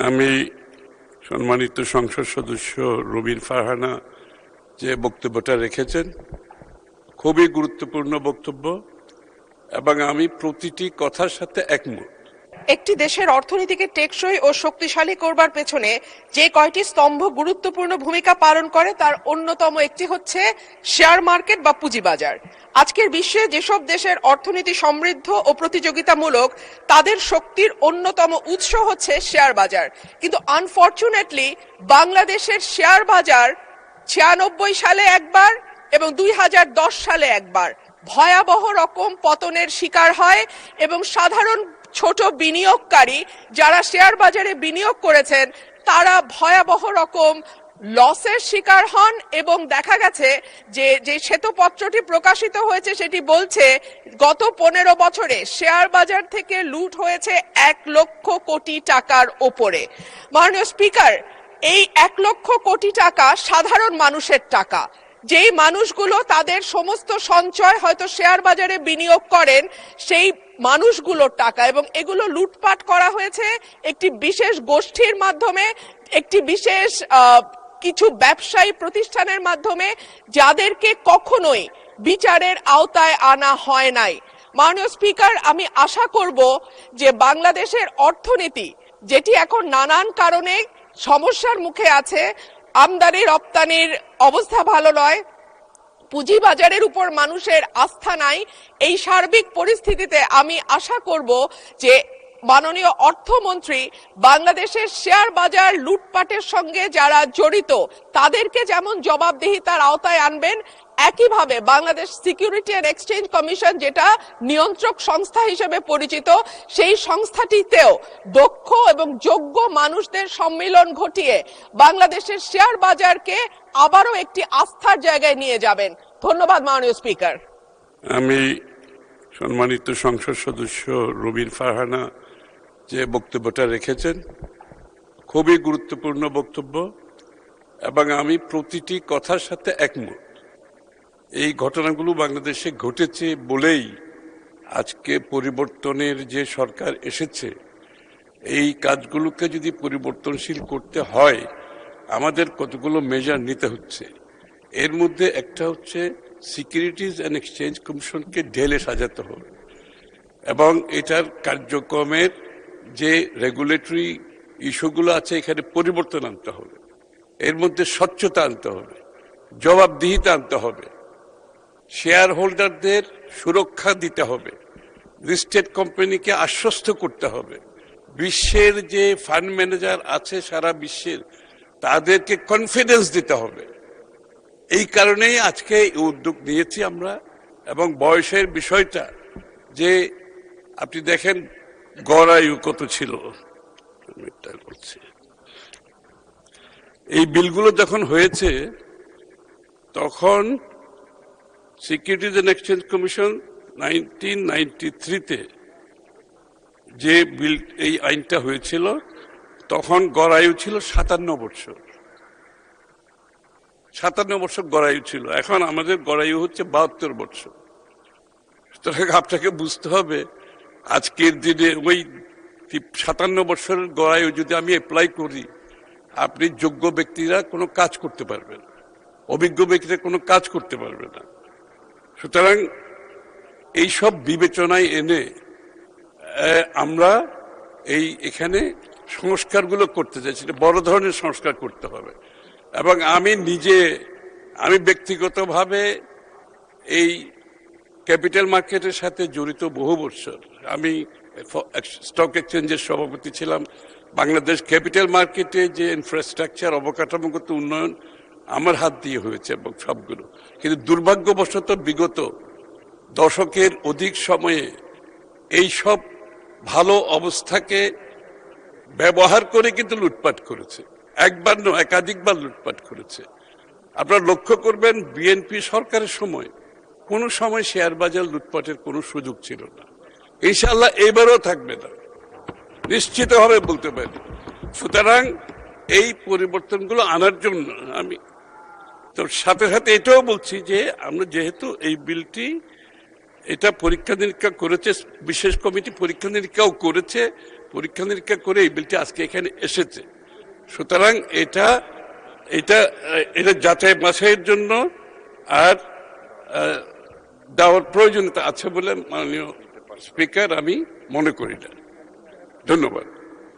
আমি সম্মানিত সংসদ সদস্য রবিন ফারহানা যে বক্তব্যটা রেখেছেন খুবই গুরুত্বপূর্ণ বক্তব্য এবং আমি প্রতিটি কথার সাথে একমত। একটি দেশের অর্থনীতিকে টেকসই ও শক্তিশালী করবার পেছনে যে কয়টি স্তম্ভ গুরুত্বপূর্ণ ভূমিকা পালন করে তার অন্যতম একটি হচ্ছে শেয়ার মার্কেট বা পুঁজিবাজার। আজকের বিশ্বে যেসব দেশের অর্থনীতি সমৃদ্ধ ও প্রতিযোগিতামূলক তাদের শক্তির অন্যতম উৎস হচ্ছে শেয়ার বাজার, কিন্তু আনফরচুনেটলি বাংলাদেশের শেয়ার বাজার 96 সালে একবার এবং 2010 সালে একবার ভয়াবহ রকম পতনের শিকার হয় এবং সাধারণ ছোট বিনিয়োগকারী যারা শেয়ার বাজারে বিনিয়োগ করেছেন তারা ভয়াবহ রকম লসের শিকার হন এবং দেখা গেছে যে শ্বেতপত্রটি প্রকাশিত হয়েছে সেটি বলছে গত 15 বছরে শেয়ার বাজার থেকে লুট হয়েছে 1 লক্ষ কোটি টাকার ওপরে। মাননীয় স্পিকার, এই 1 লক্ষ কোটি টাকা সাধারণ মানুষের টাকা, যেই মানুষগুলো তাদের সমস্ত সঞ্চয় হয়তো শেয়ার বাজারে বিনিয়োগ করেন সেই মানুষগুলোর টাকা, এবং এগুলো লুটপাট করা হয়েছে একটি বিশেষ গোষ্ঠীর মাধ্যমে, একটি বিশেষ কিছু ব্যবসায়ী প্রতিষ্ঠানের মাধ্যমে যাদেরকে কখনোই বিচারের আওতায় আনা হয় নাই। মাননীয় স্পিকার, আমি আশা করব যে বাংলাদেশের অর্থনীতি যেটি এখন নানান কারণে সমস্যার মুখে আছে, আমদানি রপ্তানির অবস্থা ভালো নয়, পুঁজিবাজারের উপর মানুষের আস্থা নাই, এই সার্বিক পরিস্থিতিতে আমি আশা করব যে মাননীয় অর্থমন্ত্রী বাংলাদেশের শেয়ার বাজার লুটপাটের সঙ্গে যারা জড়িত তাদেরকে যেমন জবাবদিহিতার আওতায় আনবেন, একইভাবে Bangladesh security and exchange commission যেটা নিয়ন্ত্রক সংস্থা হিসেবে পরিচিত সেই সংস্থাটিতেও দক্ষ এবং যোগ্য মানুষদের সম্মিলন ঘটিয়ে বাংলাদেশের শেয়ার বাজারকে আবারও একটি আস্থার জায়গায় নিয়ে যাবেন। ধন্যবাদ মাননীয় স্পিকার। আমি সম্মানিত সংসদ সদস্য রবিন ফারহানা যে বক্তব্যটা রেখেছেন খুবই গুরুত্বপূর্ণ বক্তব্য এবং আমি প্রতিটি কথার সাথে একমত। এই ঘটনাগুলো বাংলাদেশে ঘটেছে বলেই আজকে পরিবর্তনের যে সরকার এসেছে, এই কাজগুলোকে যদি পরিবর্তনশীল করতে হয় আমাদের কতগুলো মেজার নিতে হচ্ছে। এর মধ্যে একটা হচ্ছে সিকিউরিটিজ অ্যান্ড এক্সচেঞ্জ কমিশনকে ঢেলে সাজাতে হবে এবং এটার কার্যক্রমের যে রেগুলেটরি ইস্যুগুলো আছে এখানে পরিবর্তন আনতে হবে, এর মধ্যে স্বচ্ছতা আনতে হবে, জবাবদিহিতা আনতে হবে, শেয়ার হোল্ডারদের সুরক্ষা দিতে হবে, লিস্টেড কোম্পানিকে আশ্বস্ত করতে হবে, বিশ্বের যে ফান্ড ম্যানেজার আছে সারা বিশ্বের তাদেরকে কনফিডেন্স দিতে হবে। এই কারণেই আজকে এই উদ্যোগ নিয়েছি আমরা। এবং বয়সের বিষয়টা যে আপনি দেখেন গড় আয়ু কত ছিল, এই বিলগুলো যখন হয়েছে তখন সিকিউরিটিজ অ্যান্ড এক্সচেঞ্জ কমিশন 1993-তে যে বিল এই আইনটা হয়েছিল তখন গড় আয়ু ছিল 57 বছর। 57 বছর গড় আয়ু ছিল, এখন আমাদের গড় আয়ু হচ্ছে 72 বছর। সুতরাং আপনাকে বুঝতে হবে আজকের দিনে ওই 57 বছরের গড় আয়ু যদি আমি অ্যাপ্লাই করি, আপনি যোগ্য ব্যক্তিরা কোনো কাজ করতে পারবেন, অভিজ্ঞ ব্যক্তিরা কোনো কাজ করতে পারবে না। সুতরাং এইসব বিবেচনায় এনে আমরা এখানে সংস্কারগুলো করতে চাইছি, বড় ধরনের সংস্কার করতে হবে। এবং আমি ব্যক্তিগতভাবে এই ক্যাপিটাল মার্কেটের সাথে জড়িত বহু বছর। আমি স্টক এক্সচেঞ্জের সভাপতি ছিলাম। বাংলাদেশ ক্যাপিটাল মার্কেটে যে ইনফ্রাস্ট্রাকচার অবকাঠামোগত উন্নয়ন আমার হাত দিয়ে হয়েছে এবং সবগুলো, কিন্তু দুর্ভাগ্যবশত বিগত দশকের অধিক সময়ে এই সব ভালো অবস্থাকে ব্যবহার করে কিন্তু লুটপাট করেছে, একবার নয় একাধিকবার লুটপাট করেছে। আপনারা লক্ষ্য করবেন বিএনপি সরকারের সময় কোনো সময় শেয়ার বাজার লুটপাটের কোনো সুযোগ ছিল না, ইনশাআল্লাহ এবারও থাকবে না, নিশ্চিতভাবে বলতে পারি। সুতরাং এই পরিবর্তনগুলো আনার জন্য আমি তো সাথে সাথে এটাও বলছি যে আমরা যেহেতু এই বিলটি এটা পরীক্ষা নিরীক্ষা করেছে, বিশেষ কমিটি পরীক্ষা নিরীক্ষাও করেছে, পরীক্ষা নিরীক্ষা করে এই বিলটি আজকে এখানে এসেছে। সুতরাং এটা এটা এটা যাচাই বাছাইয়ের জন্য আর দেওয়ার প্রয়োজনীয়তা আছে বলে মাননীয় স্পিকার আমি মনে করি না। ধন্যবাদ।